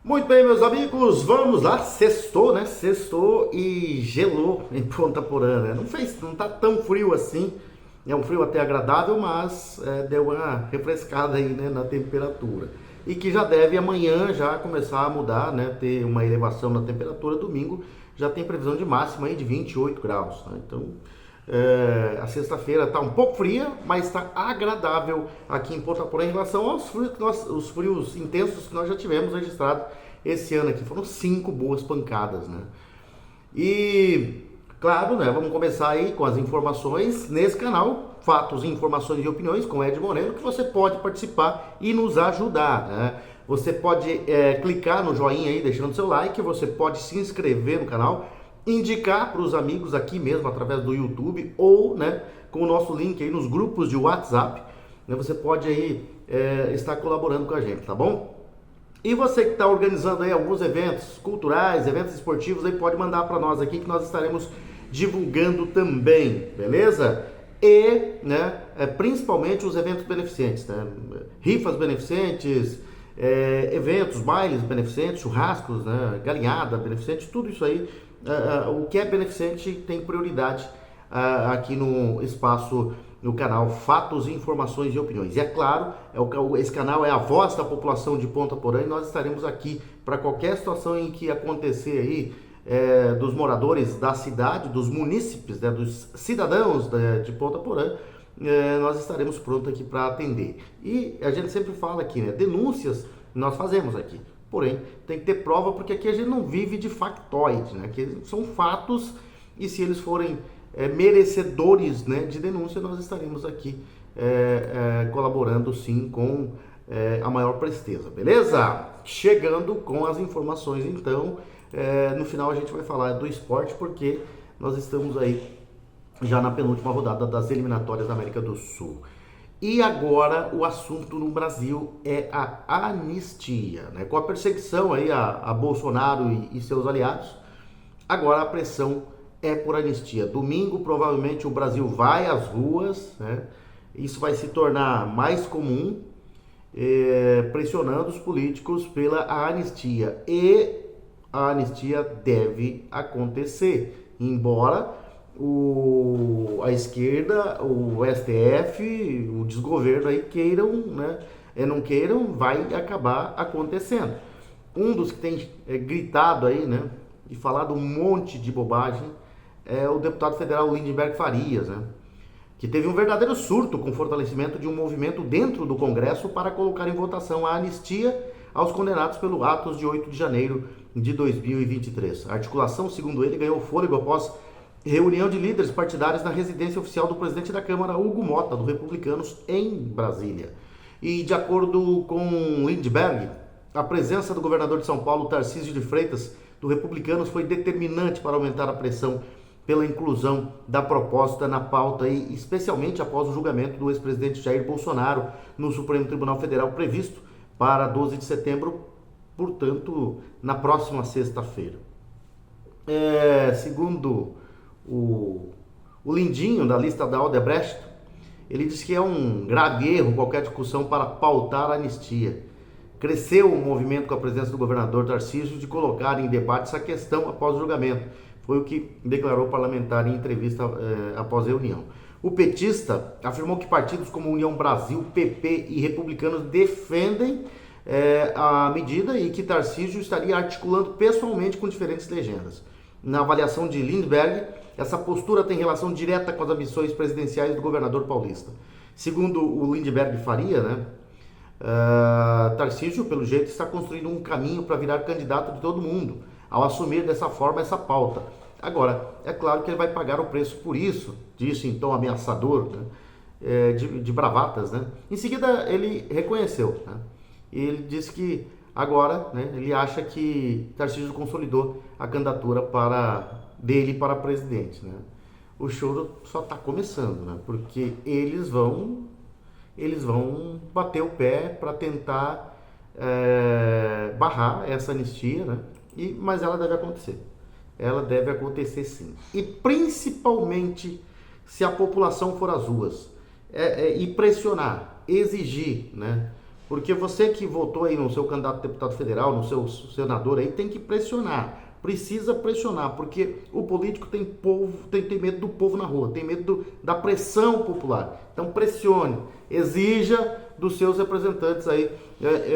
Muito bem, meus amigos, vamos lá. Sextou, né? Sextou e gelou em Ponta Porã, né? Não tá tão frio assim. É um frio até agradável, mas deu uma refrescada aí, né, na temperatura. E que já deve amanhã já começar a mudar, né? Ter uma elevação na temperatura. Domingo já tem previsão de máxima aí de 28 graus, né? Então, a sexta-feira está um pouco fria, mas está agradável aqui em Ponta Porã em relação aos frios, os frios intensos que nós já tivemos registrado esse ano aqui. Foram 5 boas pancadas, né? E, claro, né, vamos começar aí com as informações nesse canal, fatos, informações e opiniões com Ed Moreno, que você pode participar e nos ajudar, né? Você pode clicar no joinha aí, deixando seu like, você pode se inscrever no canal, indicar para os amigos aqui mesmo através do YouTube ou, né, com o nosso link aí nos grupos de WhatsApp, né, você pode aí estar colaborando com a gente, tá bom? E você que está organizando aí alguns eventos culturais, eventos esportivos, aí pode mandar para nós aqui que nós estaremos divulgando também, beleza? E, né, principalmente os eventos beneficentes, né? Rifas beneficentes, eventos, bailes beneficentes, churrascos, né? Galinhada beneficente, tudo isso aí. O que é beneficente tem prioridade aqui no espaço, no canal Fatos, Informações e Opiniões. E é claro, esse canal é a voz da população de Ponta Porã e nós estaremos aqui para qualquer situação em que acontecer aí, dos moradores da cidade, dos munícipes, né, dos cidadãos de Ponta Porã, nós estaremos prontos aqui para atender. E a gente sempre fala aqui, né, denúncias nós fazemos aqui. Porém, tem que ter prova, porque aqui a gente não vive de factoide, né? Aqui são fatos e se eles forem merecedores, né, de denúncia, nós estaremos aqui colaborando sim com a maior presteza, beleza? Chegando com as informações, então, no final a gente vai falar do esporte, porque nós estamos aí já na penúltima rodada das eliminatórias da América do Sul. E agora o assunto no Brasil é a anistia, né? Com a perseguição aí a Bolsonaro e seus aliados, agora a pressão é por anistia. Domingo provavelmente o Brasil vai às ruas, né? Isso vai se tornar mais comum, pressionando os políticos pela anistia. E a anistia deve acontecer, embora a esquerda, o STF, o desgoverno aí queiram, né? Não queiram, vai acabar acontecendo. Um dos que tem gritado aí, né, e falado um monte de bobagem é o deputado federal Lindenberg Farias, né, que teve um verdadeiro surto com o fortalecimento de um movimento dentro do Congresso para colocar em votação a anistia aos condenados pelo atos de 8 de janeiro de 2023. A articulação, segundo ele, ganhou fôlego após reunião de líderes partidários na residência oficial do presidente da Câmara, Hugo Mota, do Republicanos, em Brasília. E de acordo com Lindbergh, a presença do governador de São Paulo, Tarcísio de Freitas, do Republicanos, foi determinante para aumentar a pressão pela inclusão da proposta na pauta, e especialmente após o julgamento do ex-presidente Jair Bolsonaro no Supremo Tribunal Federal, previsto para 12 de setembro, portanto, na próxima sexta-feira. Segundo o Lindinho, da lista da Odebrecht, ele diz que é um grave erro qualquer discussão para pautar a anistia. Cresceu o movimento com a presença do governador Tarcísio de colocar em debate essa questão após o julgamento. Foi o que declarou o parlamentar em entrevista após a reunião. O petista afirmou que partidos como União Brasil, PP e Republicanos defendem a medida e que Tarcísio estaria articulando pessoalmente com diferentes legendas. Na avaliação de Lindbergh, essa postura tem relação direta com as ambições presidenciais do governador paulista. Segundo o Lindbergh Faria, né, Tarcísio, pelo jeito, está construindo um caminho para virar candidato de todo mundo, ao assumir dessa forma essa pauta. Agora, é claro que ele vai pagar o preço por isso, disse em tom ameaçador, né, de bravatas, né? Em seguida, ele reconheceu, né? Ele disse que agora, né, ele acha que Tarcísio consolidou a candidatura dele para presidente, né? O choro só está começando, né? Porque eles vão bater o pé para tentar barrar essa anistia, né? Mas ela deve acontecer. Ela deve acontecer sim. E principalmente se a população for às ruas e pressionar, exigir, né, Porque você que votou aí no seu candidato a deputado federal, no seu senador aí, tem que pressionar. Precisa pressionar, porque o político tem medo do povo na rua, tem medo da pressão popular. Então pressione, exija dos seus representantes aí,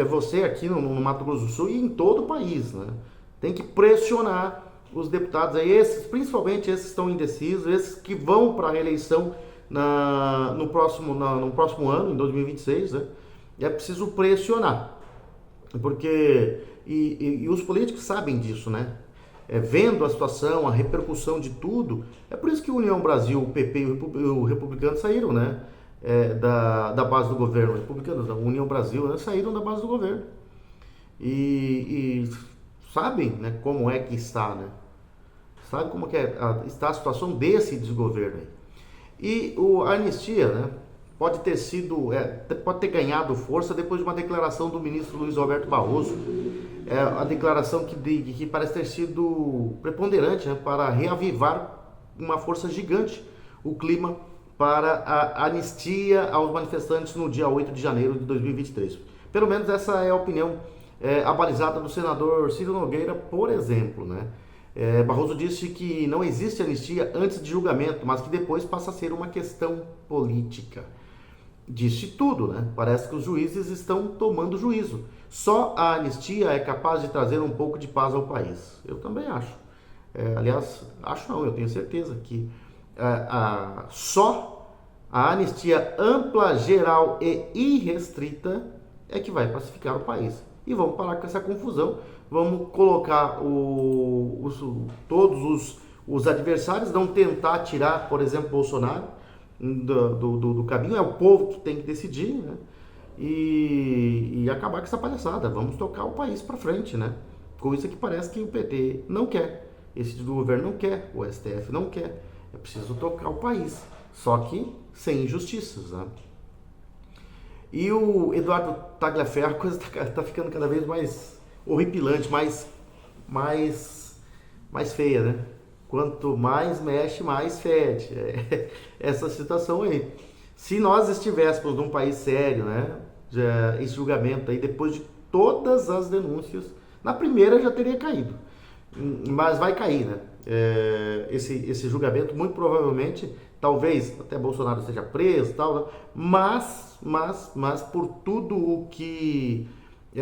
você aqui no Mato Grosso do Sul e em todo o país, né? Tem que pressionar os deputados aí, principalmente esses que estão indecisos, esses que vão para a reeleição no próximo ano, em 2026, né? É preciso pressionar, porque e os políticos sabem disso, né? Vendo a situação, a repercussão de tudo, é por isso que o União Brasil, o PP e o Republicano saíram, né? Da base do governo, Republicanos, da União Brasil, né? Saíram da base do governo e sabem, né, como é que está, né? Sabe como que está a situação desse desgoverno aí. E a anistia, né, pode ter ganhado força depois de uma declaração do ministro Luiz Roberto Barroso, a declaração que parece ter sido preponderante, né, para reavivar uma força gigante o clima para a anistia aos manifestantes no dia 8 de janeiro de 2023. Pelo menos essa é a opinião abalizada do senador Ciro Nogueira, por exemplo, né? Barroso disse que não existe anistia antes de julgamento, mas que depois passa a ser uma questão política. Disse tudo, né? Parece que os juízes estão tomando juízo. Só a anistia é capaz de trazer um pouco de paz ao país. Eu também acho. Aliás, acho não, eu tenho certeza que só a anistia ampla, geral e irrestrita é que vai pacificar o país. E vamos parar com essa confusão. Vamos colocar todos os adversários, não tentar tirar, por exemplo, Bolsonaro do caminho. É o povo que tem que decidir, né? E acabar com essa palhaçada. Vamos tocar o país para frente, né? Coisa que parece que o PT não quer. Esse do governo não quer, o STF não quer. É preciso tocar o país, só que sem injustiças, né? E o Eduardo Tagliaferro, a coisa está ficando cada vez mais horripilante, mais feia, né? Quanto mais mexe, mais fede. Essa situação aí. Se nós estivéssemos num país sério, né? Esse julgamento aí, depois de todas as denúncias, na primeira já teria caído. Mas vai cair, né? Esse julgamento, muito provavelmente, talvez até Bolsonaro seja preso, tal, né? mas por tudo o que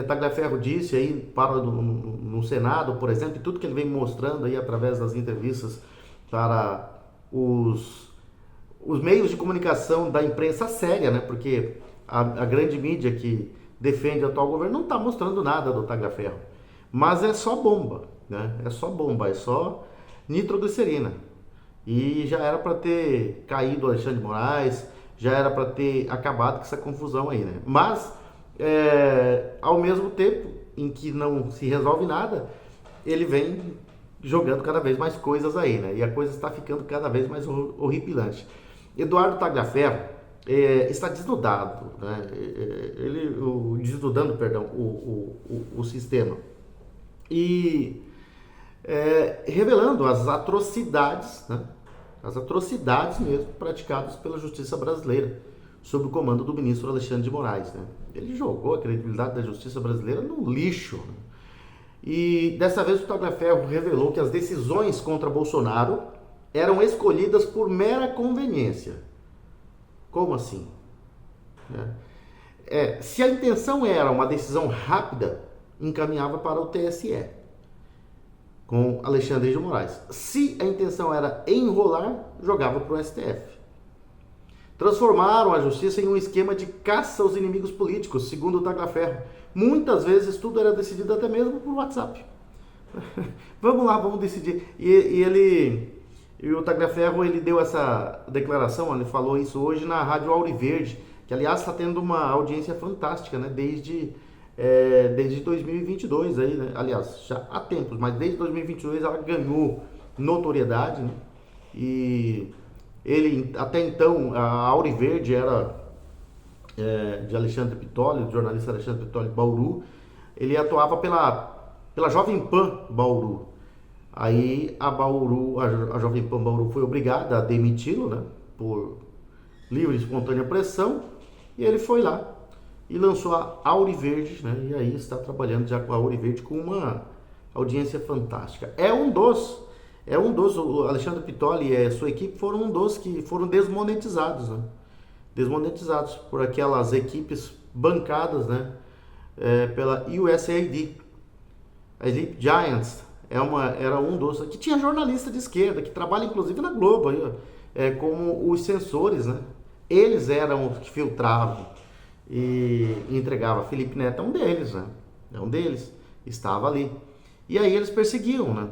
Tagliaferro disse aí no Senado, por exemplo, e tudo que ele vem mostrando aí através das entrevistas para os meios de comunicação da imprensa séria, né? Porque a grande mídia que defende o atual governo não está mostrando nada do Tagliaferro, mas é só bomba, né? É só bomba, é só nitroglicerina. E já era para ter caído o Alexandre de Moraes, já era para ter acabado com essa confusão aí, né? Mas, ao mesmo tempo em que não se resolve nada, ele vem jogando cada vez mais coisas aí, né? E a coisa está ficando cada vez mais horripilante. Eduardo Tagliaferro está desnudado, né? Desnudando, perdão, o sistema. E revelando as atrocidades, né? As atrocidades mesmo praticadas pela justiça brasileira, sob o comando do ministro Alexandre de Moraes, né? Ele jogou a credibilidade da justiça brasileira no lixo, né? E dessa vez o Tagliaferro revelou que as decisões contra Bolsonaro eram escolhidas por mera conveniência. Como assim? Se a intenção era uma decisão rápida, encaminhava para o TSE, com Alexandre de Moraes. Se a intenção era enrolar, jogava para o STF. Transformaram a justiça em um esquema de caça aos inimigos políticos, segundo o Tagliaferro. Muitas vezes tudo era decidido até mesmo por WhatsApp. Vamos lá, vamos decidir. E o Tagliaferro, ele deu essa declaração, ele falou isso hoje na Rádio Auriverde, que aliás está tendo uma audiência fantástica, né? Desde 2022 aí, né? Aliás, já há tempos, mas desde 2022 ela ganhou notoriedade, né? E ele, até então, a Auriverde era de Alexandre Pitoli, do jornalista Alexandre Pitoli Bauru. Ele atuava pela Jovem Pan Bauru. Aí a Jovem Pan Bauru foi obrigada a demiti-lo, né? Por livre e espontânea pressão. E ele foi lá e lançou a Auriverde, né? E aí está trabalhando já com a Auriverde com uma audiência fantástica. O Alexandre Pitoli e a sua equipe foram um dos que foram desmonetizados, né? Desmonetizados por aquelas equipes bancadas, né? Pela USAID. A Sleep Giants era um dos que tinha jornalista de esquerda que trabalha inclusive na Globo aí, como os censores, né? Eles eram os que filtravam e entregava. Felipe Neto é um deles, né? É um deles, estava ali. E aí eles perseguiam, né?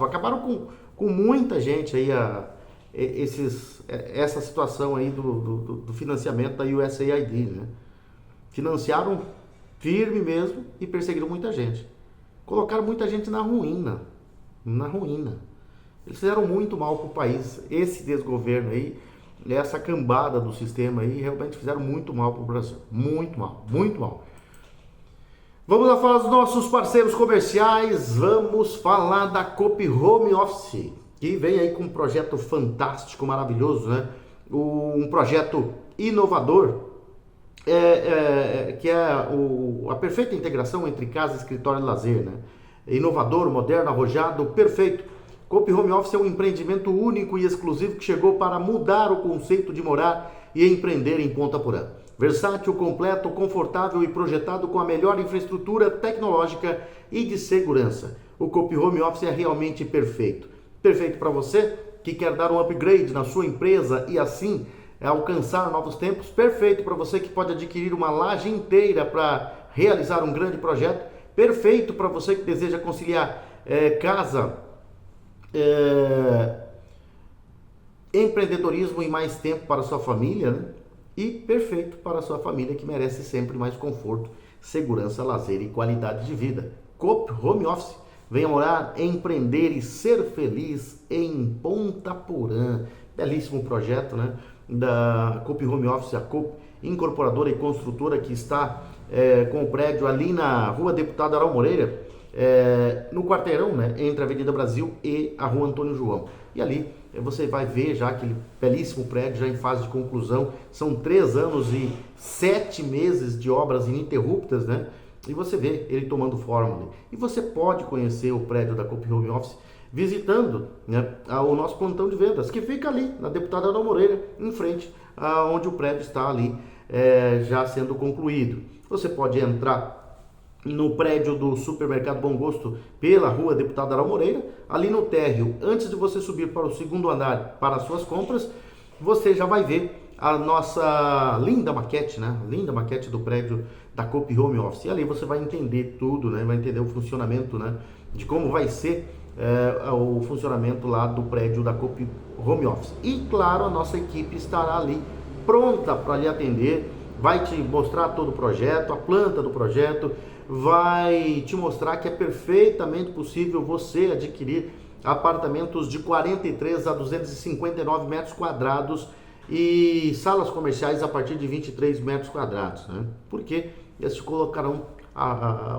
Acabaram com muita gente aí, essa situação aí do financiamento da USAID, né? Financiaram firme mesmo e perseguiram muita gente. Colocaram muita gente na ruína. Na ruína. Eles fizeram muito mal para o país. Esse desgoverno aí, essa cambada do sistema aí, realmente fizeram muito mal para o Brasil. Muito mal, muito mal. Vamos lá falar dos nossos parceiros comerciais. Vamos falar da Coop Home Office, que vem aí com um projeto fantástico, maravilhoso, né? Um projeto inovador, que é a perfeita integração entre casa, escritório e lazer, né? Inovador, moderno, arrojado, perfeito. Coop Home Office é um empreendimento único e exclusivo que chegou para mudar o conceito de morar e empreender em Ponta Porã. Versátil, completo, confortável e projetado com a melhor infraestrutura tecnológica e de segurança. O Coop Home Office é realmente perfeito. Perfeito para você que quer dar um upgrade na sua empresa e assim alcançar novos tempos. Perfeito para você que pode adquirir uma laje inteira para realizar um grande projeto. Perfeito para você que deseja conciliar casa, empreendedorismo e mais tempo para a sua família, né? E perfeito para a sua família que merece sempre mais conforto, segurança, lazer e qualidade de vida. Coop Home Office. Venha morar, empreender e ser feliz em Ponta Porã. Belíssimo projeto, né? Da Coop Home Office, a Coop incorporadora e construtora que está com o prédio ali na Rua Deputado Aral Moreira, no quarteirão, né? Entre a Avenida Brasil e a Rua Antônio João. E ali você vai ver já aquele belíssimo prédio já em fase de conclusão. São 3 anos e 7 meses de obras ininterruptas, né? E você vê ele tomando forma ali. E você pode conhecer o prédio da Coop Home Office visitando, né, o nosso plantão de vendas, que fica ali na Deputada Ana Moreira, em frente onde o prédio está ali já sendo concluído. Você pode entrar no prédio do Supermercado Bom Gosto pela Rua Deputado Aral Moreira, ali no térreo, antes de você subir para o 2º andar para as suas compras, você já vai ver a nossa linda maquete, né? Linda maquete do prédio da Coop Home Office. E ali você vai entender tudo, né? Vai entender o funcionamento, né? De como vai ser o funcionamento lá do prédio da Coop Home Office. E claro, a nossa equipe estará ali pronta para lhe atender, vai te mostrar todo o projeto, a planta do projeto, vai te mostrar que é perfeitamente possível você adquirir apartamentos de 43 a 259 metros quadrados e salas comerciais a partir de 23 metros quadrados, né? Porque eles te colocarão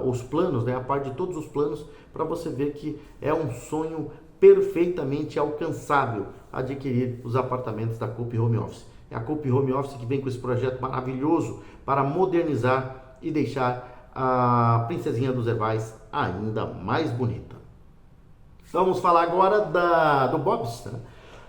os planos, né? A parte de todos os planos para você ver que é um sonho perfeitamente alcançável adquirir os apartamentos da Coop Home Office. É a Coop Home Office que vem com esse projeto maravilhoso para modernizar e deixar a Princesinha dos Ervais ainda mais bonita. Vamos falar agora do Bob's, né?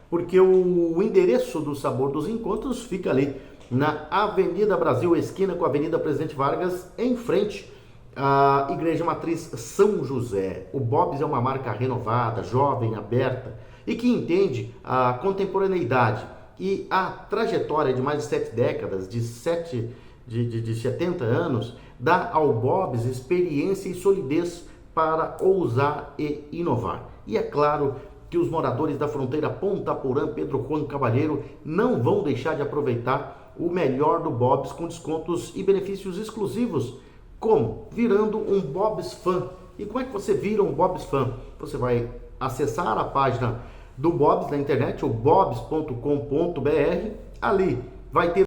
Porque o endereço do Sabor dos Encontros fica ali na Avenida Brasil, esquina com a Avenida Presidente Vargas, em frente à Igreja Matriz São José. O Bob's é uma marca renovada, jovem, aberta e que entende a contemporaneidade e a trajetória de mais de 7 décadas, de 70 anos, dá ao Bob's experiência e solidez para ousar e inovar. E é claro que os moradores da fronteira Ponta Porã, Pedro Juan Cavalheiro, não vão deixar de aproveitar o melhor do Bob's com descontos e benefícios exclusivos, como virando um Bob's Fan. E como é que você vira um Bob's Fan? Você vai acessar a página do Bob's na internet, o bobs.com.br. Ali vai ter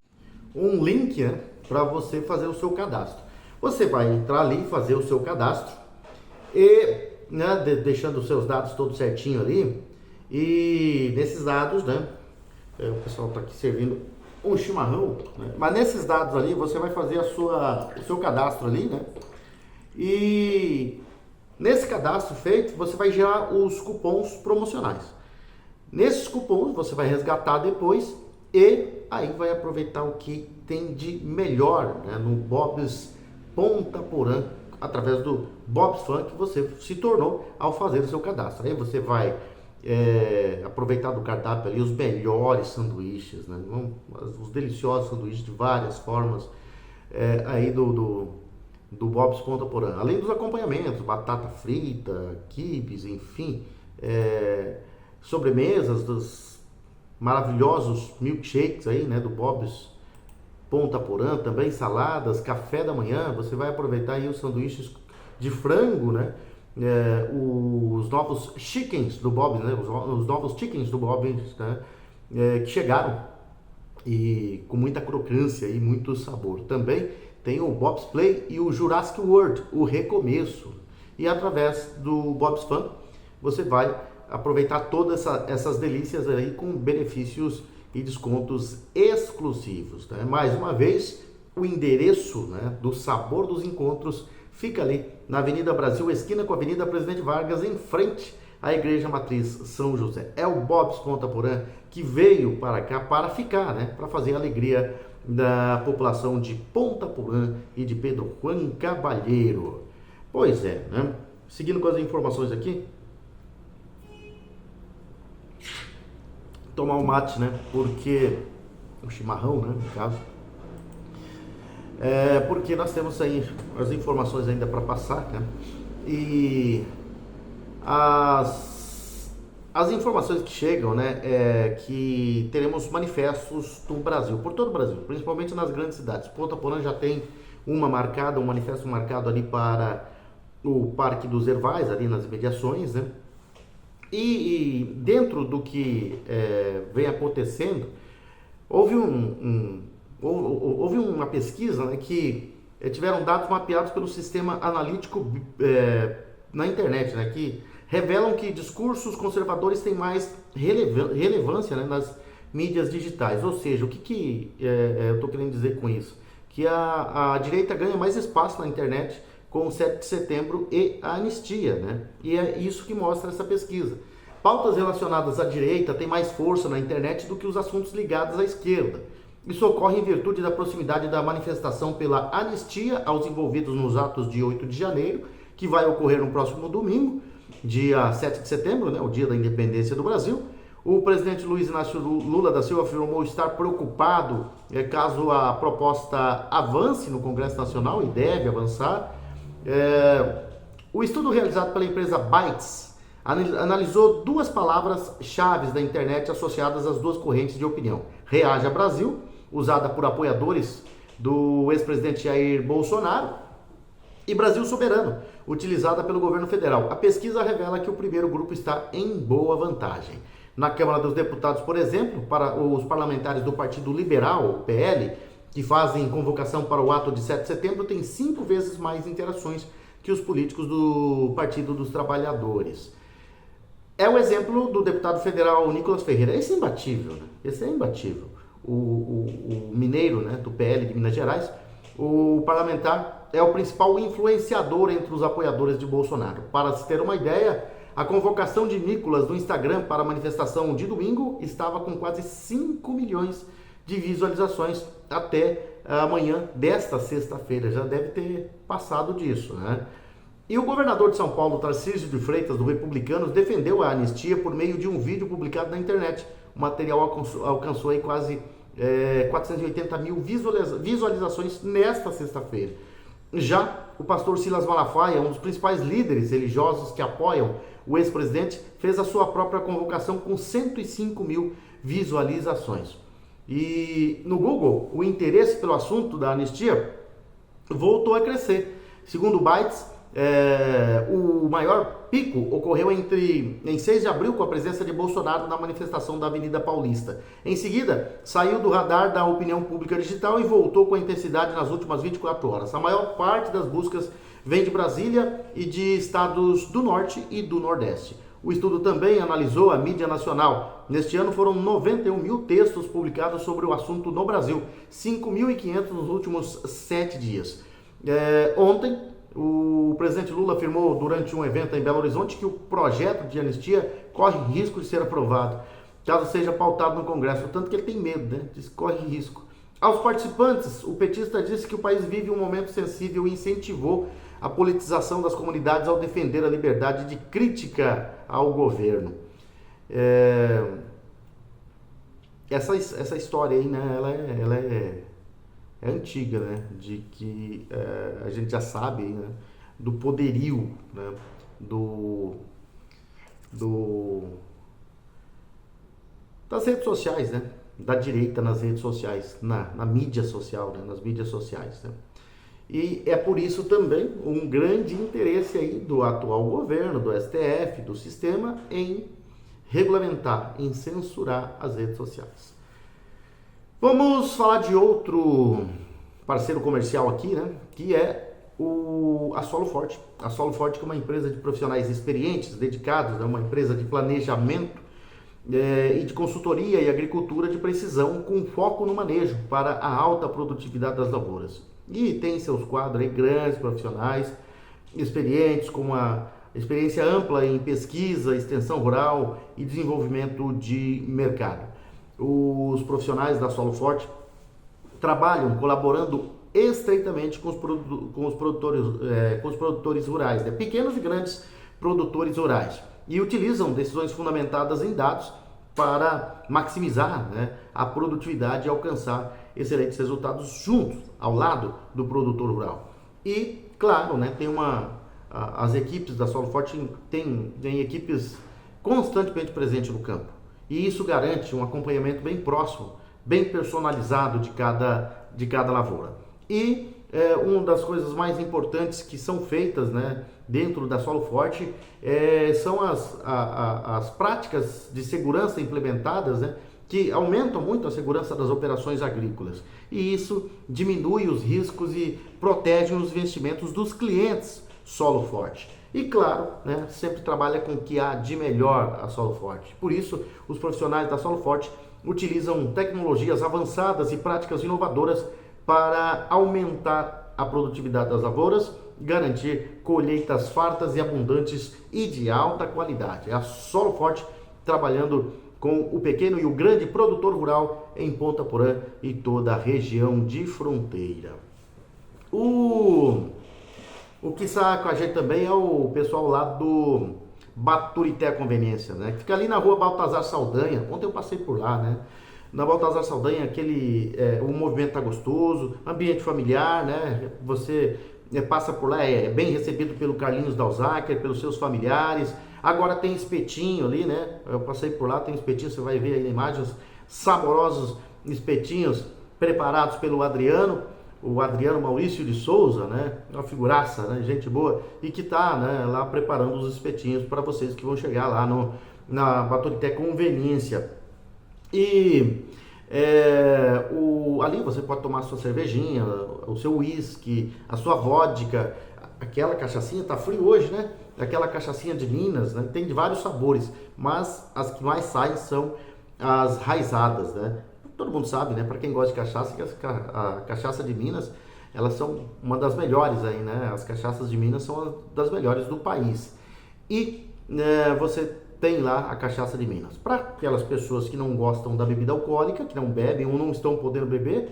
um link, né, para você fazer o seu cadastro. Você vai entrar ali, fazer o seu cadastro e, né, deixando os seus dados todos certinho ali. E nesses dados, né, o pessoal está aqui servindo um chimarrão, né? Mas nesses dados ali você vai fazer o seu cadastro ali, né? E nesse cadastro feito você vai gerar os cupons promocionais. Nesses cupons você vai resgatar depois e aí vai aproveitar o que tem de melhor, né, no Bob's Ponta Porã, através do Bob's Fun que você se tornou ao fazer o seu cadastro. Aí você vai aproveitar do cardápio ali os melhores sanduíches, né, os deliciosos sanduíches de várias formas aí do Bob's Ponta Porã. Além dos acompanhamentos, batata frita, quibes, enfim, sobremesas dos maravilhosos milkshakes aí, né, do Bob's Ponta Porã, também saladas, café da manhã. Você vai aproveitar aí os sanduíches de frango, né, os novos chickens do Bob's, né, os novos chickens do Bob's, né, que chegaram e com muita crocância e muito sabor. Também tem o Bob's Play e o Jurassic World, o recomeço. E através do Bob's Fun você vai aproveitar todas essas delícias aí com benefícios e descontos exclusivos, né? Mais uma vez, o endereço, né, do Sabor dos Encontros fica ali na Avenida Brasil, esquina com a Avenida Presidente Vargas, em frente à Igreja Matriz São José. É o Bob's Ponta Porã que veio para cá para ficar, né, para fazer a alegria da população de Ponta Porã e de Pedro Juan Cavalheiro. Pois é, né? Seguindo com as informações aqui, tomar um mate, né? Porque o chimarrão, né, no caso, porque nós temos aí as informações ainda para passar, né? E as informações que chegam, né, que teremos manifestos no Brasil, por todo o Brasil, principalmente nas grandes cidades. Ponta Porã já tem um manifesto marcado ali para o Parque dos Hervais, ali nas imediações, né? E dentro do que vem acontecendo, houve uma pesquisa, né, que tiveram dados mapeados pelo sistema analítico na internet, né, que revelam que discursos conservadores têm mais relevância, né, nas mídias digitais. Ou seja, o que eu estou querendo dizer com isso? Que a direita ganha mais espaço na internet com o 7 de setembro e a anistia, né? E é isso que mostra essa pesquisa. Pautas relacionadas à direita têm mais força na internet do que os assuntos ligados à esquerda. Isso ocorre em virtude da proximidade da manifestação pela anistia aos envolvidos nos atos de 8 de janeiro, que vai ocorrer no próximo domingo, dia 7 de setembro, né, o dia da independência do Brasil. O presidente Luiz Inácio Lula da Silva afirmou estar preocupado caso a proposta avance no Congresso Nacional, e deve avançar. O estudo realizado pela empresa Bytes analisou duas palavras-chave da internet associadas às duas correntes de opinião: Reaja Brasil, usada por apoiadores do ex-presidente Jair Bolsonaro, e Brasil Soberano, utilizada pelo governo federal. A pesquisa revela que o primeiro grupo está em boa vantagem. Na Câmara dos Deputados, por exemplo, para os parlamentares do Partido Liberal, o PL, que fazem convocação para o ato de 7 de setembro, tem 5 vezes mais interações que os políticos do Partido dos Trabalhadores. É o exemplo do deputado federal Nicolas Ferreira. Esse é imbatível, né? Esse é imbatível. O mineiro, né, do PL de Minas Gerais, o parlamentar é o principal influenciador entre os apoiadores de Bolsonaro. Para se ter uma ideia, a convocação de Nicolas no Instagram para a manifestação de domingo estava com quase 5 milhões de visualizações até amanhã desta sexta-feira. Já deve ter passado disso, né? E o governador de São Paulo, Tarcísio de Freitas, do Republicanos, defendeu a anistia por meio de um vídeo publicado na internet. O material alcançou aí quase 480 mil visualizações nesta sexta-feira. Já o pastor Silas Malafaia, um dos principais líderes religiosos que apoiam o ex-presidente, fez a sua própria convocação com 105 mil visualizações. E no Google, o interesse pelo assunto da anistia voltou a crescer. Segundo o Bytes, o maior pico ocorreu em 6 de abril, com a presença de Bolsonaro na manifestação da Avenida Paulista. Em seguida, saiu do radar da opinião pública digital e voltou com a intensidade nas últimas 24 horas. A maior parte das buscas vem de Brasília e de estados do Norte e do Nordeste. O estudo também analisou a mídia nacional. Neste ano foram 91 mil textos publicados sobre o assunto no Brasil, 5.500 nos últimos 7 dias. Ontem, o presidente Lula afirmou durante um evento em Belo Horizonte que o projeto de anistia corre risco de ser aprovado, caso seja pautado no Congresso, tanto que ele tem medo, né? Diz que corre risco. Aos participantes, o petista disse que o país vive um momento sensível e incentivou a politização das comunidades ao defender a liberdade de crítica ao governo. Essa história aí, né, ela é antiga, né, de que a gente já sabe, né, do poderio, né, das redes sociais, né, da direita nas redes sociais, na mídia social, né, nas mídias sociais, né. E é por isso também um grande interesse aí do atual governo, do STF, do sistema, em regulamentar, em censurar as redes sociais. Vamos falar de outro parceiro comercial aqui, né? Que é a Solo Forte. A Solo Forte, que é uma empresa de profissionais experientes, dedicados, né? Uma empresa de planejamento e de consultoria e agricultura de precisão, com foco no manejo para a alta produtividade das lavouras. E tem em seus quadros aí grandes profissionais experientes, com uma experiência ampla em pesquisa, extensão rural e desenvolvimento de mercado. Os profissionais da Solo Forte trabalham colaborando estreitamente com os produtores rurais, né? Pequenos e grandes produtores rurais, e utilizam decisões fundamentadas em dados para maximizar, né, a produtividade e alcançar excelentes resultados juntos, ao lado do produtor rural. E, claro, né, as equipes da Solo Forte têm equipes constantemente presentes no campo. E isso garante um acompanhamento bem próximo, bem personalizado de cada lavoura. E uma das coisas mais importantes que são feitas, né, dentro da Solo Forte são as práticas de segurança implementadas, né, que aumentam muito a segurança das operações agrícolas. E isso diminui os riscos e protege os investimentos dos clientes Solo Forte. E claro, né, sempre trabalha com o que há de melhor a Solo Forte. Por isso, os profissionais da Solo Forte utilizam tecnologias avançadas e práticas inovadoras para aumentar a produtividade das lavouras, garantir colheitas fartas e abundantes e de alta qualidade. É a Solo Forte trabalhando com o pequeno e o grande produtor rural em Ponta Porã e toda a região de fronteira. O que está com a gente também é o pessoal lá do Baturité Conveniência, né? Que fica ali na rua Baltazar Saldanha. Ontem eu passei por lá, né? Na Baltazar Saldanha, o movimento tá gostoso, ambiente familiar, né? Você passa por lá, é bem recebido pelo Carlinhos Dalzacker, pelos seus familiares. Agora tem espetinho ali, né? Eu passei por lá, tem espetinho, você vai ver aí na imagem, os saborosos espetinhos preparados pelo Adriano, o Adriano Maurício de Souza, né? Uma figuraça, né? Gente boa, e que tá, né, lá preparando os espetinhos para vocês que vão chegar lá na Baturité Conveniência. E ali você pode tomar a sua cervejinha, o seu uísque, a sua vodka, aquela cachaçinha, tá frio hoje, né? Aquela cachaçinha de Minas, né? Tem de vários sabores, mas as que mais saem são as raizadas, né? Todo mundo sabe, né? Para quem gosta de cachaça, que a cachaça de Minas, elas são uma das melhores aí, né? As cachaças de Minas são uma das melhores do país. E você tem lá a cachaça de Minas. Para aquelas pessoas que não gostam da bebida alcoólica, que não bebem ou não estão podendo beber,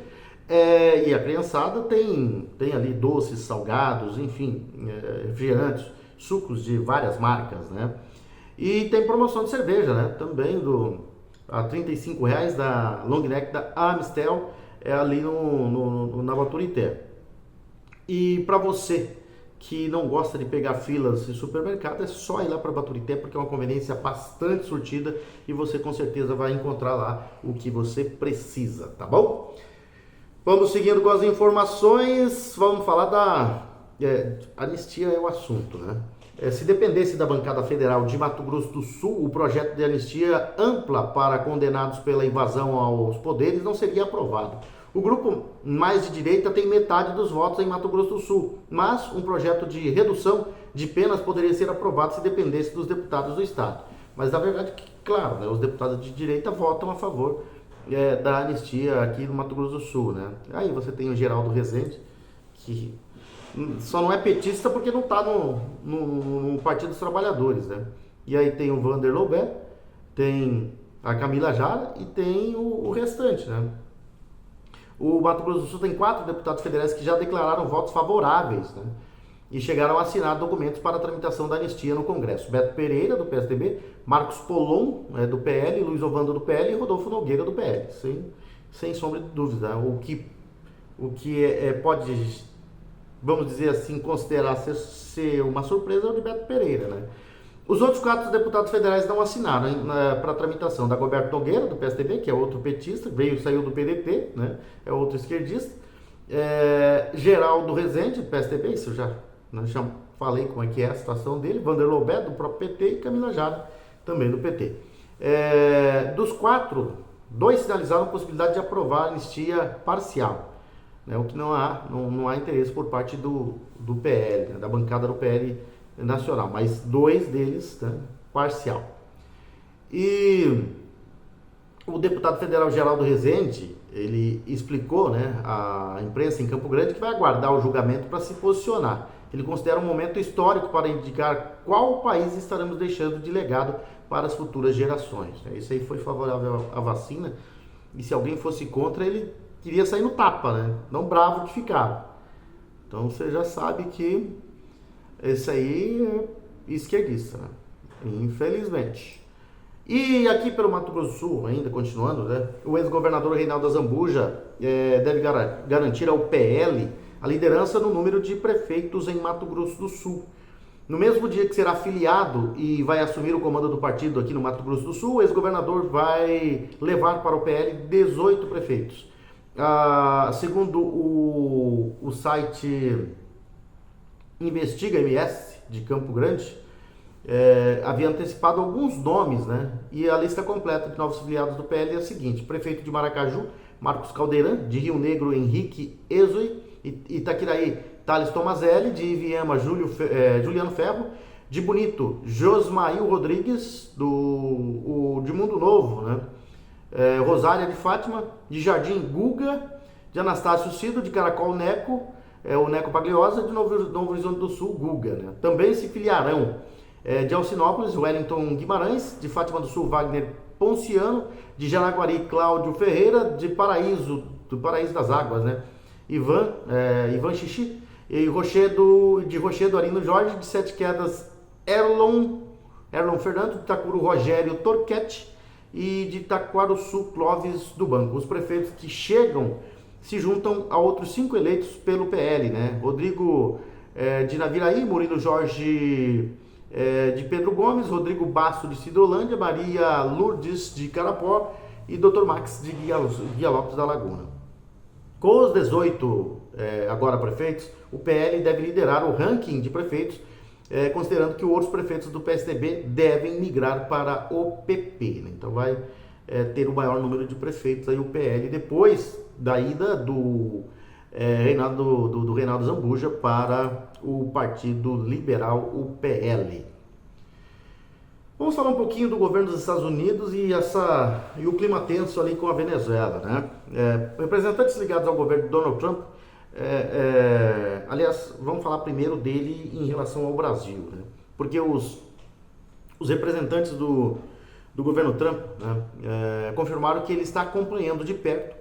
e a criançada tem ali doces, salgados, enfim, refrigerantes, sucos de várias marcas, né? E tem promoção de cerveja, né? Também a R$ 35,00 da Long Neck da Amistel, ali na Baturité. E para você que não gosta de pegar filas em supermercado, é só ir lá para Baturité, porque é uma conveniência bastante surtida e você com certeza vai encontrar lá o que você precisa, tá bom? Vamos seguindo com as informações, vamos falar anistia é o assunto, né? Se dependesse da bancada federal de Mato Grosso do Sul, o projeto de anistia ampla para condenados pela invasão aos poderes não seria aprovado. O grupo mais de direita tem metade dos votos em Mato Grosso do Sul, mas um projeto de redução de penas poderia ser aprovado se dependesse dos deputados do estado. Mas na verdade, claro, né, os deputados de direita votam a favor da anistia aqui no Mato Grosso do Sul, né? Aí você tem o Geraldo Rezende, que só não é petista porque não está no Partido dos Trabalhadores, né? E aí tem o Vander Lobé, tem a Camila Jara e tem o restante, né? O Mato Grosso do Sul tem 4 deputados federais que já declararam votos favoráveis, né? E chegaram a assinar documentos para a tramitação da anistia no Congresso. Beto Pereira, do PSDB, Marcos Polon, do PL, Luiz Ovando, do PL e Rodolfo Nogueira, do PL. Sem sombra de dúvida. O que pode, vamos dizer assim, considerar ser uma surpresa é o de Beto Pereira, né? Os outros 4 deputados federais não assinaram para a tramitação. Dagoberto Nogueira, do PSDB, que é outro petista, saiu do PDT, né? É outro esquerdista. Geraldo Rezende, do PSDB, isso já falei como é que é a situação dele. Vander Lobé, do próprio PT, e Camila Jara, também do PT. Dos 4, 2 sinalizaram a possibilidade de aprovar a anistia parcial, né? O que não há interesse por parte do PL, né? Da bancada do PL nacional, mas 2 deles, né, parcial. E o deputado federal Geraldo Rezende, ele explicou, né, à imprensa em Campo Grande que vai aguardar o julgamento para se posicionar. Ele considera um momento histórico para indicar qual país estaremos deixando de legado para as futuras gerações. Isso aí foi favorável à vacina, e se alguém fosse contra, ele queria sair no tapa, né? Não bravo que ficava. Então você já sabe que esse aí é esquerdista, né? Infelizmente. E aqui pelo Mato Grosso do Sul, ainda continuando, né? O ex-governador Reinaldo Azambuja deve garantir ao PL a liderança no número de prefeitos em Mato Grosso do Sul. No mesmo dia que será filiado e vai assumir o comando do partido aqui no Mato Grosso do Sul, o ex-governador vai levar para o PL 18 prefeitos. Segundo o site Investiga MS de Campo Grande, havia antecipado alguns nomes, né? E a lista completa de novos filiados do PL é a seguinte: prefeito de Maracaju, Marcos Caldeirão; de Rio Negro, Henrique Ezui; Itaquiraí, Thales Tomazelli; de Iviema, Juliano Ferro; de Bonito, Josmail Rodrigues, de Mundo Novo, né? Rosária de Fátima; de Jardim, Guga; de Anastácio Cido; de Caracol, Neco, o Neco Pagliosa; de Novo Horizonte do Sul, Guga, né? Também se filiarão de Alcinópolis, Wellington Guimarães; de Fátima do Sul, Wagner Ponciano; de Jaraguari, Cláudio Ferreira; do Paraíso das Águas, né? Ivan Xixi; e de Rochedo, Arino Jorge; de Sete Quedas, Erlon Fernando; de Itacuru, Rogério Torquete; e de Itaquaruçu, Clóvis do Banco. Os prefeitos que chegam se juntam a outros 5 eleitos pelo PL, né? Rodrigo de Naviraí, Murilo Jorge de Pedro Gomes, Rodrigo Basso de Cidrolândia, Maria Lourdes de Carapó e Dr. Max de Guia Lopes da Laguna. Com os 18 agora prefeitos, o PL deve liderar o ranking de prefeitos, considerando que outros prefeitos do PSDB devem migrar para o PP, né? Então vai ter o maior número de prefeitos aí o PL depois da ida do Reinaldo Azambuja para o Partido Liberal, o PL. Vamos falar um pouquinho do governo dos Estados Unidos e o clima tenso ali com a Venezuela, né? Representantes ligados ao governo de Donald Trump, aliás, vamos falar primeiro dele em relação ao Brasil, né? Porque os representantes do governo Trump, né, confirmaram que ele está acompanhando de perto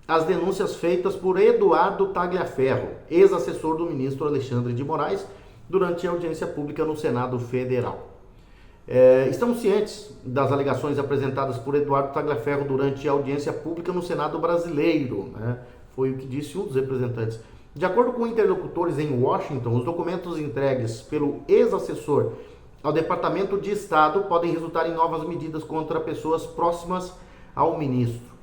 as denúncias feitas por Eduardo Tagliaferro, ex-assessor do ministro Alexandre de Moraes, durante a audiência pública no Senado Federal. Estamos cientes das alegações apresentadas por Eduardo Tagliaferro durante a audiência pública no Senado brasileiro, né? Foi o que disse um dos representantes. De acordo com interlocutores em Washington, os documentos entregues pelo ex-assessor ao Departamento de Estado podem resultar em novas medidas contra pessoas próximas ao ministro.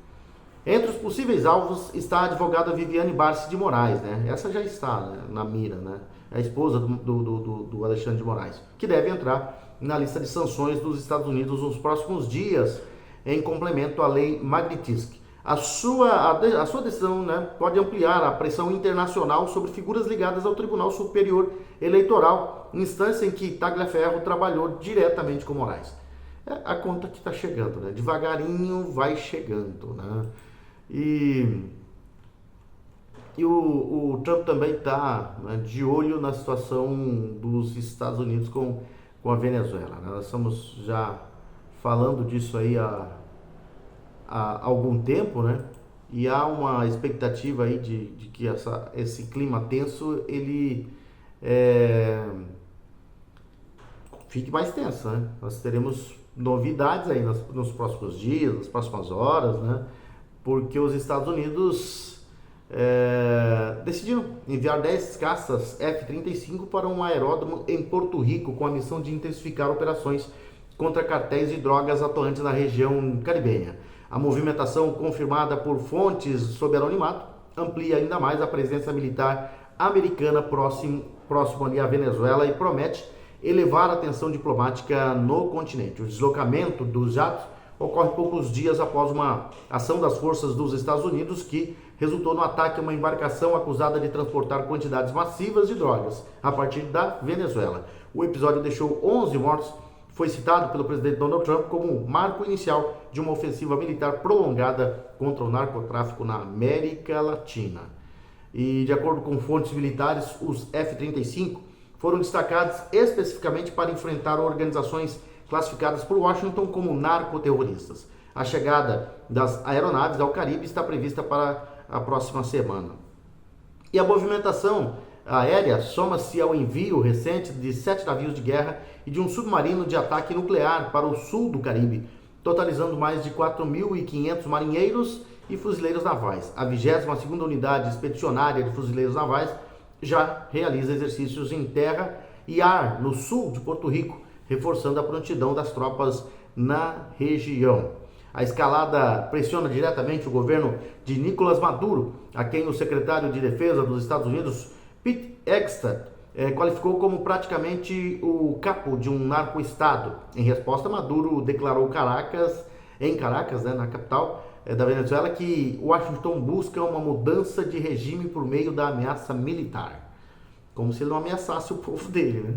Entre os possíveis alvos está a advogada Viviane Barsi de Moraes, né? Essa já está, né, na mira, né? A esposa do Alexandre de Moraes, que deve entrar na lista de sanções dos Estados Unidos nos próximos dias, em complemento à lei Magnitsky. A sua decisão, né, pode ampliar a pressão internacional sobre figuras ligadas ao Tribunal Superior Eleitoral, instância em que Tagliaferro trabalhou diretamente com Moraes. É a conta que está chegando, né? Devagarinho vai chegando, né? E o Trump também está, né, de olho na situação dos Estados Unidos com a Venezuela, né? Nós estamos já falando disso aí há algum tempo, né? E há uma expectativa aí de que esse clima tenso ele fique mais tenso, né? Nós teremos novidades aí nos próximos dias, nas próximas horas, né? Porque os Estados Unidos decidiram enviar 10 caças F-35 para um aeródromo em Porto Rico com a missão de intensificar operações contra cartéis de drogas atuantes na região caribenha. A movimentação, confirmada por fontes sob anonimato, amplia ainda mais a presença militar americana próximo ali à Venezuela e promete elevar a tensão diplomática no continente. O deslocamento dos jatos ocorre poucos dias após uma ação das forças dos Estados Unidos que resultou no ataque a uma embarcação acusada de transportar quantidades massivas de drogas a partir da Venezuela. O episódio deixou 11 mortos. Foi citado pelo presidente Donald Trump como marco inicial de uma ofensiva militar prolongada contra o narcotráfico na América Latina. E, de acordo com fontes militares, os F-35 foram destacados especificamente para enfrentar organizações classificadas por Washington como narcoterroristas. A chegada das aeronaves ao Caribe está prevista para a próxima semana. E a movimentação aérea soma-se ao envio recente de 7 navios de guerra e de um submarino de ataque nuclear para o sul do Caribe, totalizando mais de 4.500 marinheiros e fuzileiros navais. A 22ª Unidade Expedicionária de Fuzileiros Navais já realiza exercícios em terra e ar no sul de Porto Rico, reforçando a prontidão das tropas na região. A escalada pressiona diretamente o governo de Nicolás Maduro, a quem o secretário de Defesa dos Estados Unidos, Pete Hegseth, qualificou como praticamente o capo de um narco-estado. Em resposta, Maduro declarou em Caracas, né, na capital da Venezuela, que Washington busca uma mudança de regime por meio da ameaça militar. Como se ele não ameaçasse o povo dele, né?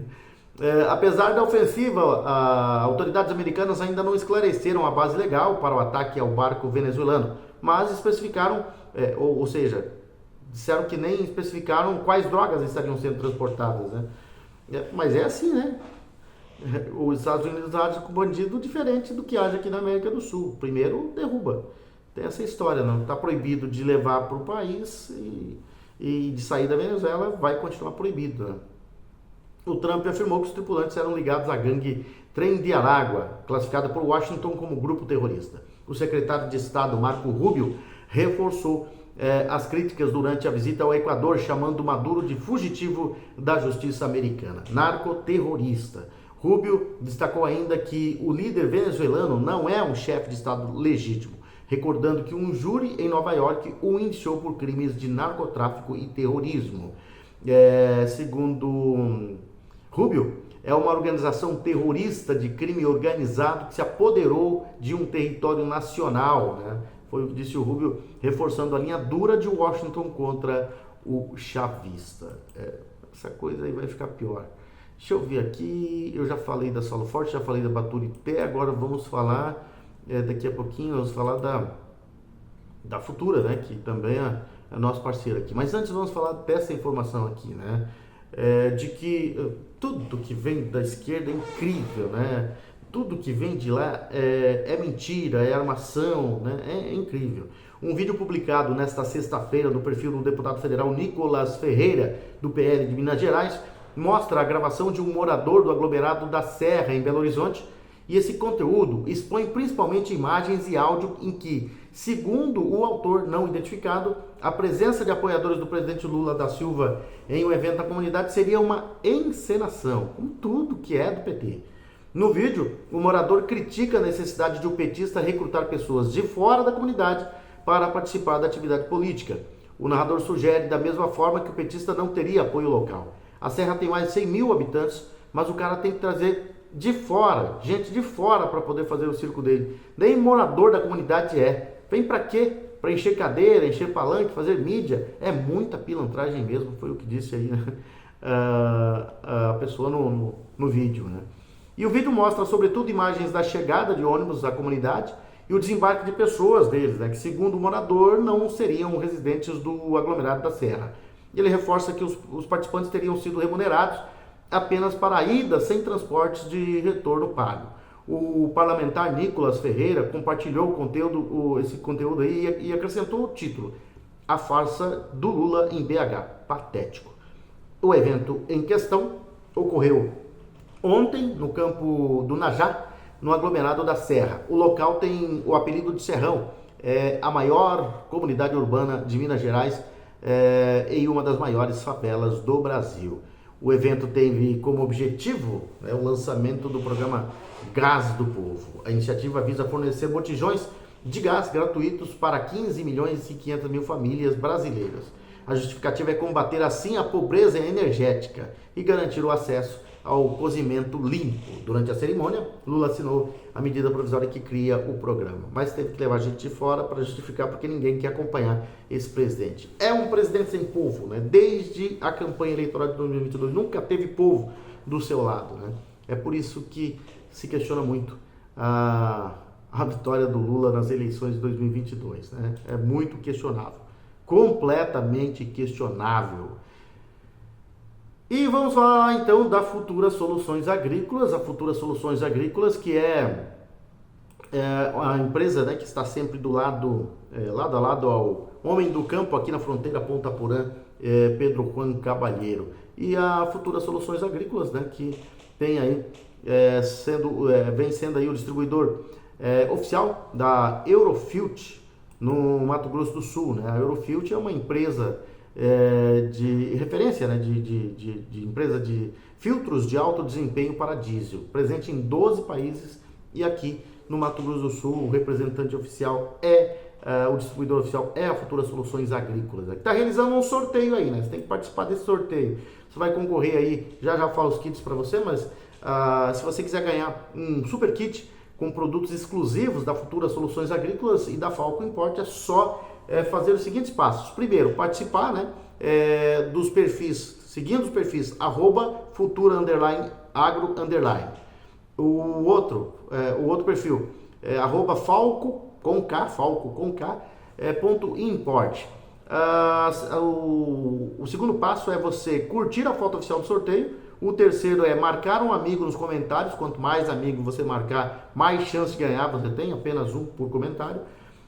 Apesar da ofensiva, autoridades americanas ainda não esclareceram a base legal para o ataque ao barco venezuelano, mas especificaram, ou seja, disseram que nem especificaram quais drogas estariam sendo transportadas, né? Mas é assim, né? Os Estados Unidos agem com bandido diferente do que age aqui na América do Sul. Primeiro, derruba. Tem essa história, não? Está proibido de levar para o país e de sair da Venezuela vai continuar proibido, né? O Trump afirmou que os tripulantes eram ligados à gangue Tren de Aragua, classificada por Washington como grupo terrorista. O secretário de Estado, Marco Rubio, reforçou as críticas durante a visita ao Equador, chamando Maduro de fugitivo da justiça americana, narcoterrorista. Rubio destacou ainda que o líder venezuelano não é um chefe de Estado legítimo, recordando que um júri em Nova York o indiciou por crimes de narcotráfico e terrorismo. Segundo Rubio, é uma organização terrorista de crime organizado que se apoderou de um território nacional, né? Foi o que disse o Rubio, reforçando a linha dura de Washington contra o chavista. Essa coisa aí vai ficar pior. Deixa eu ver aqui, eu já falei da Solo Forte, já falei da Baturité, agora vamos falar, daqui a pouquinho, vamos falar da Futura, né, que também é nosso parceiro aqui. Mas antes vamos falar dessa informação aqui, né, de que tudo que vem da esquerda é incrível, né? Tudo que vem de lá é mentira, é armação, né? É incrível. Um vídeo publicado nesta sexta-feira no perfil do deputado federal Nicolas Ferreira, do PL de Minas Gerais, mostra a gravação de um morador do aglomerado da Serra, em Belo Horizonte, e esse conteúdo expõe principalmente imagens e áudio em que, segundo o autor não identificado, a presença de apoiadores do presidente Lula da Silva em um evento da comunidade seria uma encenação, como tudo que é do PT. No vídeo, o morador critica a necessidade de o petista recrutar pessoas de fora da comunidade para participar da atividade política. O narrador sugere da mesma forma que o petista não teria apoio local. A Serra tem mais de 100 mil habitantes, mas o cara tem que trazer de fora, gente de fora para poder fazer o circo dele. Nem morador da comunidade é. Vem para quê? para encher cadeira, encher palanque, fazer mídia. É muita pilantragem mesmo, foi o que disse aí, né? A pessoa no vídeo, né? E o vídeo mostra, sobretudo, imagens da chegada de ônibus à comunidade e o desembarque de pessoas deles, né, que, segundo o morador, não seriam residentes do aglomerado da Serra. Ele reforça que os participantes teriam sido remunerados apenas para a ida sem transportes de retorno pago. O parlamentar Nicolas Ferreira compartilhou esse conteúdo aí e acrescentou o título: A farsa do Lula em BH, patético. O evento em questão ocorreu ontem no campo do Najá, no aglomerado da Serra. O local tem o apelido de Serrão, é a maior comunidade urbana de Minas Gerais e uma das maiores favelas do Brasil. O evento teve como objetivo o lançamento do programa Gás do Povo. A iniciativa visa fornecer botijões de gás gratuitos para 15 milhões e 500 mil famílias brasileiras. A justificativa é combater assim a pobreza energética e garantir o acesso ao cozimento limpo. Durante a cerimônia, Lula assinou a medida provisória que cria o programa, mas teve que levar gente de fora para justificar, porque ninguém quer acompanhar esse presidente. É um presidente sem povo, né? Desde a campanha eleitoral de 2022, nunca teve povo do seu lado, né? É por isso que se questiona muito a vitória do Lula nas eleições de 2022, né? É muito questionável, completamente questionável. E vamos falar então da Futura Soluções Agrícolas. A Futura Soluções Agrícolas, que é a empresa, né, que está sempre lado a lado ao homem do campo aqui na fronteira Ponta Porã, Pedro Juan Cabalheiro. E a Futura Soluções Agrícolas, né, que tem aí vem sendo aí o distribuidor oficial da Eurofilt no Mato Grosso do Sul, né? A Eurofilt é uma empresa de referência, né, de empresa de filtros de alto desempenho para diesel, presente em 12 países, e aqui no Mato Grosso do Sul o representante oficial o distribuidor oficial é a Futura Soluções Agrícolas. Está realizando um sorteio aí, né? Você tem que participar desse sorteio. Você vai concorrer aí, já falo os kits para você, mas se você quiser ganhar um super kit com produtos exclusivos da Futura Soluções Agrícolas e da Falco Import, é só fazer os seguintes passos. Primeiro, participar, né, dos perfis, seguindo os perfis @futura_agro_. O outro perfil @falco com K, ponto import. O segundo passo é você curtir a foto oficial do sorteio. O terceiro é marcar um amigo nos comentários. Quanto mais amigo você marcar, mais chance de ganhar você tem, apenas um por comentário.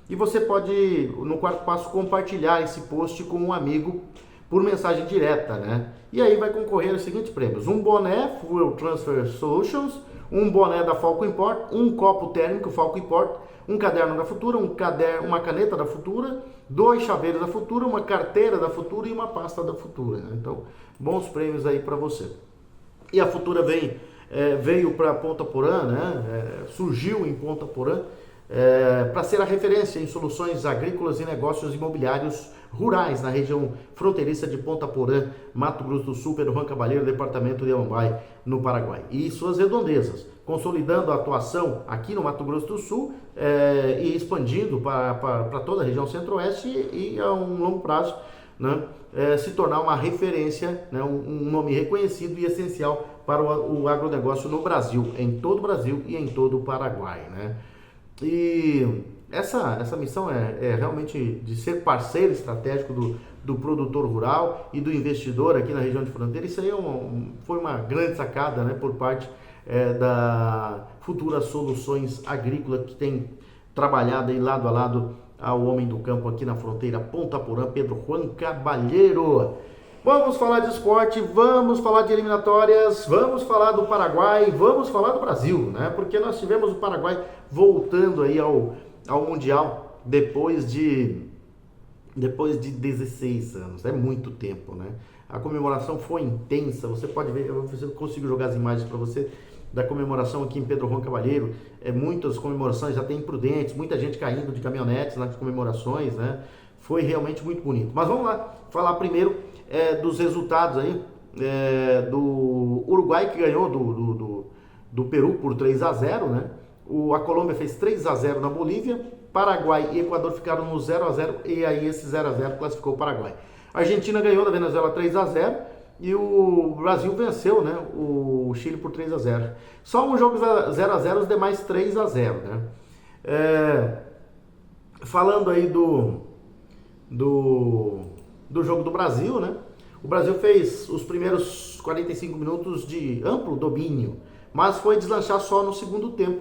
E você pode, no quarto passo, compartilhar esse post com um amigo por mensagem direta, né? E aí vai concorrer aos seguintes prêmios: um boné Fuel Transfer Solutions, um boné da Falco Import, um copo térmico Falco Import, um caderno da Futura, uma caneta da Futura, 2 chaveiros da Futura, uma carteira da Futura e uma pasta da Futura, né? Então, bons prêmios aí para você. E a Futura veio para Ponta Porã, né? Surgiu em Ponta Porã, para ser a referência em soluções agrícolas e negócios imobiliários rurais na região fronteiriça de Ponta Porã, Mato Grosso do Sul, Pedro Juan Cabalheiro, departamento de Amambai, no Paraguai, e suas redondezas, consolidando a atuação aqui no Mato Grosso do Sul e expandindo para toda a região centro-oeste e a um longo prazo, né, se tornar uma referência, né, um nome reconhecido e essencial para o agronegócio no Brasil, em todo o Brasil e em todo o Paraguai, né? E essa missão é realmente de ser parceiro estratégico do produtor rural e do investidor aqui na região de fronteira. Isso aí foi uma grande sacada, né, por parte da Futura Soluções Agrícolas, que tem trabalhado aí lado a lado ao homem do campo aqui na fronteira Ponta Porã, Pedro Juan Cabalheiro. Vamos falar de esporte, vamos falar de eliminatórias, vamos falar do Paraguai, vamos falar do Brasil, né? Porque nós tivemos o Paraguai voltando aí ao Mundial depois de 16 anos, é muito tempo, né? A comemoração foi intensa, você pode ver, eu consigo jogar as imagens para você da comemoração aqui em Pedro Juan Cabalheiro. Muitas comemorações, já tem imprudentes, muita gente caindo de caminhonetes nas comemorações, né? Foi realmente muito bonito. Mas vamos lá, falar primeiro dos resultados aí, do Uruguai, que ganhou do Peru por 3-0, né? A Colômbia fez 3-0 na Bolívia, Paraguai e Equador ficaram no 0-0 e aí esse 0-0 classificou o Paraguai. A Argentina ganhou da Venezuela 3-0 e o Brasil venceu, né, o Chile por 3-0. Só um jogo 0-0, os demais 3-0, né? Falando aí do jogo do Brasil, né? O Brasil fez os primeiros 45 minutos de amplo domínio, mas foi deslanchar só no segundo tempo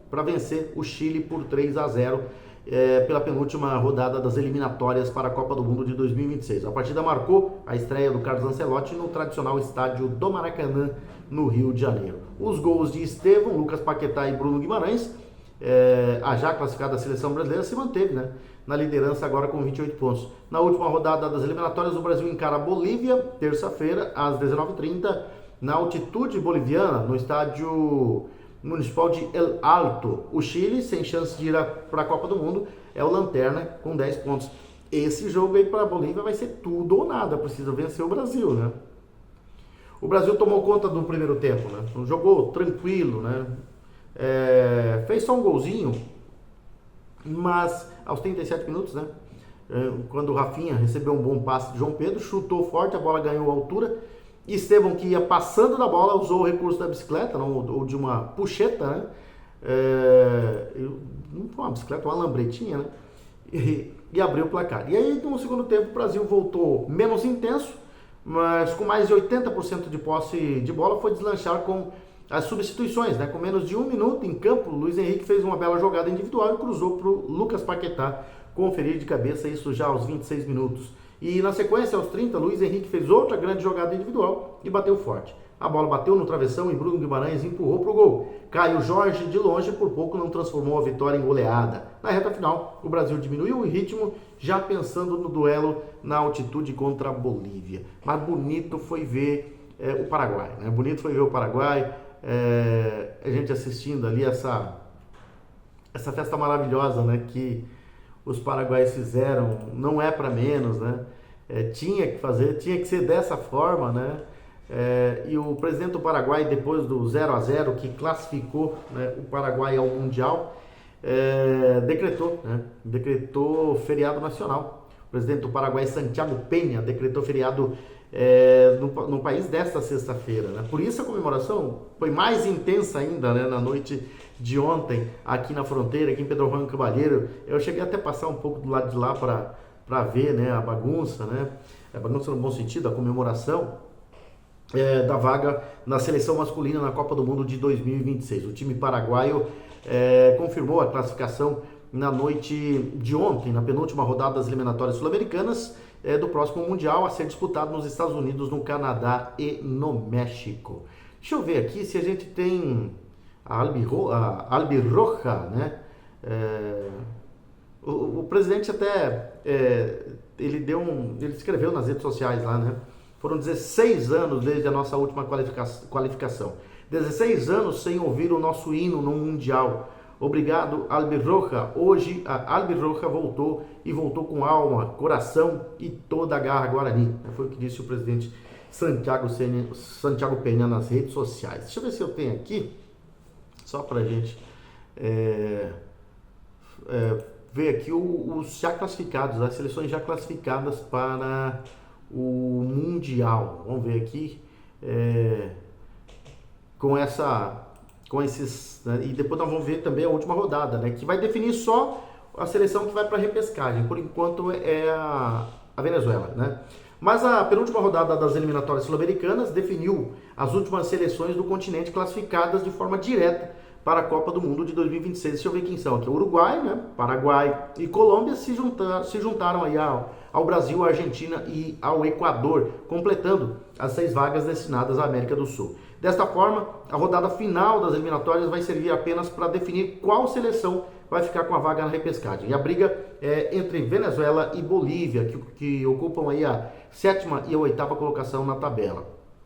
para vencer o Chile por 3-0 pela penúltima rodada das eliminatórias para a Copa do Mundo de 2026. A partida marcou a estreia do Carlos Ancelotti no tradicional estádio do Maracanã, no Rio de Janeiro. Os gols de Estevão, Lucas Paquetá e Bruno Guimarães, a já classificada seleção brasileira, se manteve, né, na liderança agora com 28 pontos. Na última rodada das eliminatórias, o Brasil encara a Bolívia, terça-feira, às 19h30, na altitude boliviana, no estádio municipal de El Alto. O Chile, sem chance de ir para a Copa do Mundo, é o lanterna com 10 pontos. Esse jogo aí para a Bolívia vai ser tudo ou nada, precisa vencer o Brasil, né? O Brasil tomou conta do primeiro tempo, né? Jogou tranquilo, né? Fez só um golzinho, mas aos 37 minutos, né? Quando o Rafinha recebeu um bom passe de João Pedro, chutou forte, a bola ganhou altura. Estevão, que ia passando da bola, usou o recurso da bicicleta, não, ou de uma puxeta, né? Não foi uma bicicleta, uma lambretinha, né? E abriu o placar. E aí, no segundo tempo, o Brasil voltou menos intenso, mas com mais de 80% de posse de bola, foi deslanchar com as substituições, né? Com menos de um minuto em campo, Luiz Henrique fez uma bela jogada individual e cruzou para o Lucas Paquetá conferir de cabeça, isso já aos 26 minutos. E na sequência, aos 30, Luiz Henrique fez outra grande jogada individual e bateu forte. A bola bateu no travessão e Bruno Guimarães empurrou para o gol. Caio Jorge, de longe, por pouco não transformou a vitória em goleada. Na reta final, o Brasil diminuiu o ritmo, já pensando no duelo na altitude contra a Bolívia. Mas bonito foi ver o Paraguai, né? Bonito foi ver o Paraguai, a gente assistindo ali essa festa maravilhosa, né, que os paraguaios fizeram. Não é para menos, né? Tinha que fazer, tinha que ser dessa forma, né? E o presidente do Paraguai, depois do 0-0 que classificou, né, o Paraguai ao Mundial, decretou feriado nacional. O presidente do Paraguai, Santiago Peña, decretou feriado no país desta sexta-feira, né? Por isso a comemoração foi mais intensa ainda, né, na noite de ontem, aqui na fronteira, aqui em Pedro Juan Caballero. Eu cheguei até a passar um pouco do lado de lá para ver, né, a bagunça, né? A bagunça no bom sentido, a comemoração da vaga na seleção masculina na Copa do Mundo de 2026. O time paraguaio confirmou a classificação na noite de ontem, na penúltima rodada das eliminatórias sul-americanas do próximo Mundial, a ser disputado nos Estados Unidos, no Canadá e no México. Deixa eu ver aqui se a gente tem a Albirroja, né? O presidente até ele escreveu nas redes sociais lá, né? Foram 16 anos desde a nossa última qualificação. 16 anos sem ouvir o nosso hino no Mundial. Obrigado, Albirroja. Hoje a Albirroja voltou, e voltou com alma, coração e toda a garra guarani. Foi o que disse o presidente Santiago Peña nas redes sociais. Deixa eu ver se eu tenho aqui, só para a gente ver aqui os já classificados, as seleções já classificadas para o Mundial. Vamos ver aqui com esses, né? E depois nós vamos ver também a última rodada, né, que vai definir só a seleção que vai para a repescagem. Por enquanto é a Venezuela, né? Mas a penúltima rodada das eliminatórias sul-americanas definiu as últimas seleções do continente classificadas de forma direta para a Copa do Mundo de 2026. Deixa eu ver quem são aqui. O Uruguai, né, Paraguai e Colômbia se juntaram aí ao Brasil, à Argentina e ao Equador, completando as 6 vagas destinadas à América do Sul. Desta forma, a rodada final das eliminatórias vai servir apenas para definir qual seleção vai ficar com a vaga na repescagem. E a briga é entre Venezuela e Bolívia, que ocupam aí a 7ª e a 8ª colocação na tabela.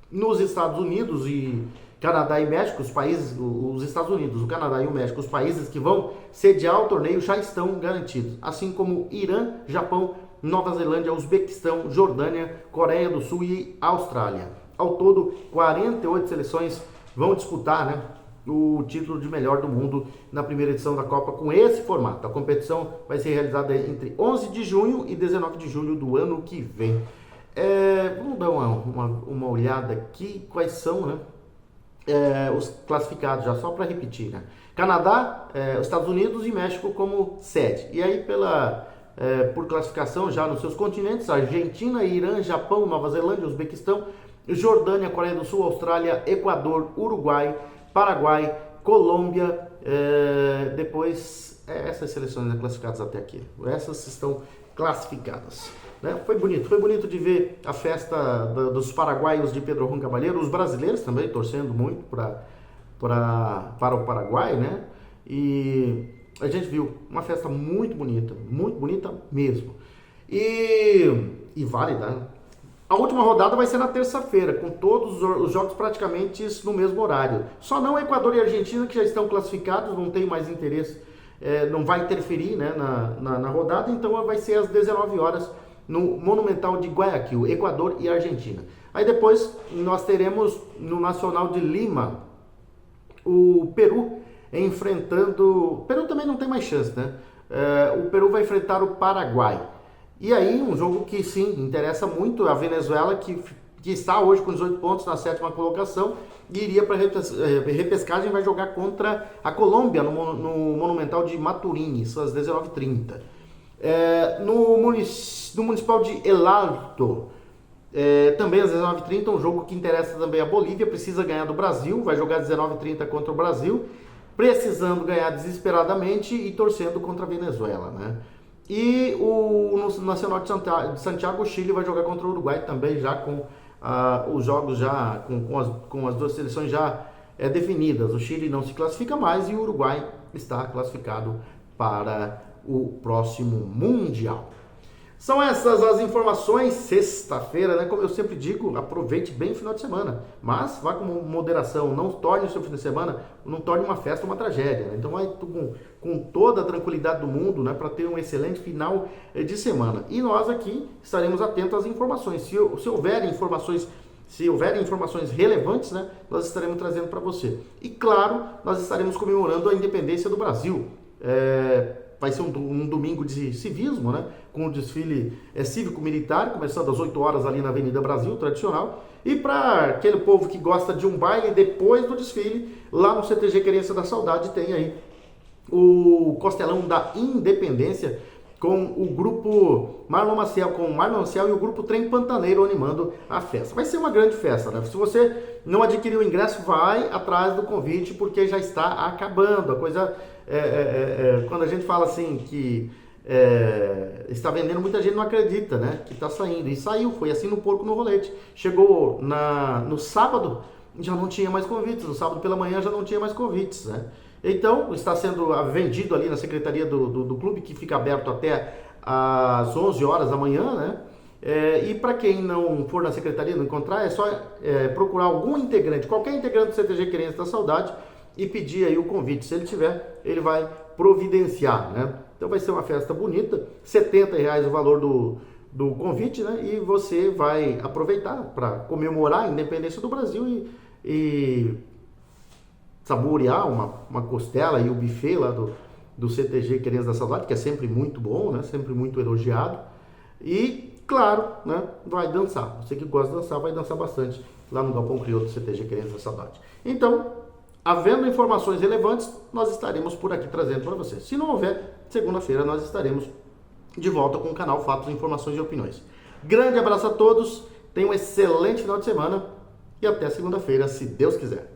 Nos Estados Unidos e Canadá e México, os Estados Unidos, o Canadá e o México, os países que vão sediar o torneio já estão garantidos, assim como Irã, Japão, Nova Zelândia, Uzbequistão, Jordânia, Coreia do Sul e Austrália. Ao todo, 48 seleções vão disputar, né, o título de melhor do mundo na primeira edição da Copa com esse formato. A competição vai ser realizada entre 11 de junho e 19 de julho do ano que vem. Vamos dar uma olhada aqui quais são, né, os classificados, já só para repetir, né? Canadá, Estados Unidos e México como sede. E aí por classificação já nos seus continentes: Argentina, Irã, Japão, Nova Zelândia, Uzbequistão, Jordânia, Coreia do Sul, Austrália, Equador, Uruguai, Paraguai, Colômbia, depois essas seleções classificadas até aqui. Essas estão classificadas. Né? Foi bonito de ver a festa dos paraguaios de Pedro Juan Caballero, os brasileiros também torcendo muito para o Paraguai, né? E a gente viu uma festa muito bonita mesmo. E válida, né? A última rodada vai ser na terça-feira, com todos os jogos praticamente no mesmo horário. Só não Equador e Argentina, que já estão classificados, não tem mais interesse, não vai interferir, né, na rodada, então vai ser às 19 horas no Monumental de Guayaquil, Equador e Argentina. Aí depois nós teremos no Nacional de Lima o Peru enfrentando... O Peru também não tem mais chance, né? O Peru vai enfrentar o Paraguai. E aí, um jogo que sim, interessa muito a Venezuela, que está hoje com 18 pontos na 7ª colocação, e iria para repescagem, vai jogar contra a Colômbia no Monumental de Maturín, às 19h30. No Municipal de El Alto, também às 19h30, um jogo que interessa também a Bolívia, precisa ganhar do Brasil, vai jogar às 19h30 contra o Brasil, precisando ganhar desesperadamente e torcendo contra a Venezuela, né? E no Nacional de Santiago, o Chile vai jogar contra o Uruguai também, já com os jogos já com as duas seleções já definidas. O Chile não se classifica mais e o Uruguai está classificado para o próximo Mundial. São essas as informações, sexta-feira, né? Como eu sempre digo, aproveite bem o final de semana, mas vá com moderação, não torne o seu fim de semana, não torne uma festa uma tragédia, né? Então vai com toda a tranquilidade do mundo, né, para ter um excelente final de semana. E nós aqui estaremos atentos às informações. Se houverem informações relevantes, né, nós estaremos trazendo para você. E claro, nós estaremos comemorando a independência do Brasil. Vai ser um domingo de civismo, né? Com o desfile cívico-militar, começando às 8 horas ali na Avenida Brasil, tradicional. E para aquele povo que gosta de um baile depois do desfile, lá no CTG Querência da Saudade tem aí o Costelão da Independência, com o grupo Marlon Maciel e o grupo Trem Pantaneiro animando a festa. Vai ser uma grande festa, né? Se você não adquiriu o ingresso, vai atrás do convite, porque já está acabando. A coisa, quando a gente fala assim que está vendendo, muita gente não acredita, né? Que está saindo. E saiu, foi assim no Porco no Rolete. Chegou no sábado, já não tinha mais convites. No sábado pela manhã já não tinha mais convites, né? Então, está sendo vendido ali na secretaria do clube, que fica aberto até às 11 horas da manhã, né? E para quem não for na secretaria, não encontrar, é só procurar algum integrante, qualquer integrante do CTG Querência da Saudade, e pedir aí o convite. Se ele tiver, ele vai providenciar, né? Então vai ser uma festa bonita, R$ 70 o valor do convite, né? E você vai aproveitar para comemorar a independência do Brasil e saborear uma costela e o buffet lá do CTG Querência da Saudade, que é sempre muito bom, né? Sempre muito elogiado. E, claro, né? Vai dançar. Você que gosta de dançar, vai dançar bastante lá no Galpão Crioulo do CTG Querência da Saudade. Então, havendo informações relevantes, nós estaremos por aqui trazendo para você. Se não houver, segunda-feira nós estaremos de volta com o canal Fatos, Informações e Opiniões. Grande abraço a todos, tenham um excelente final de semana e até segunda-feira, se Deus quiser.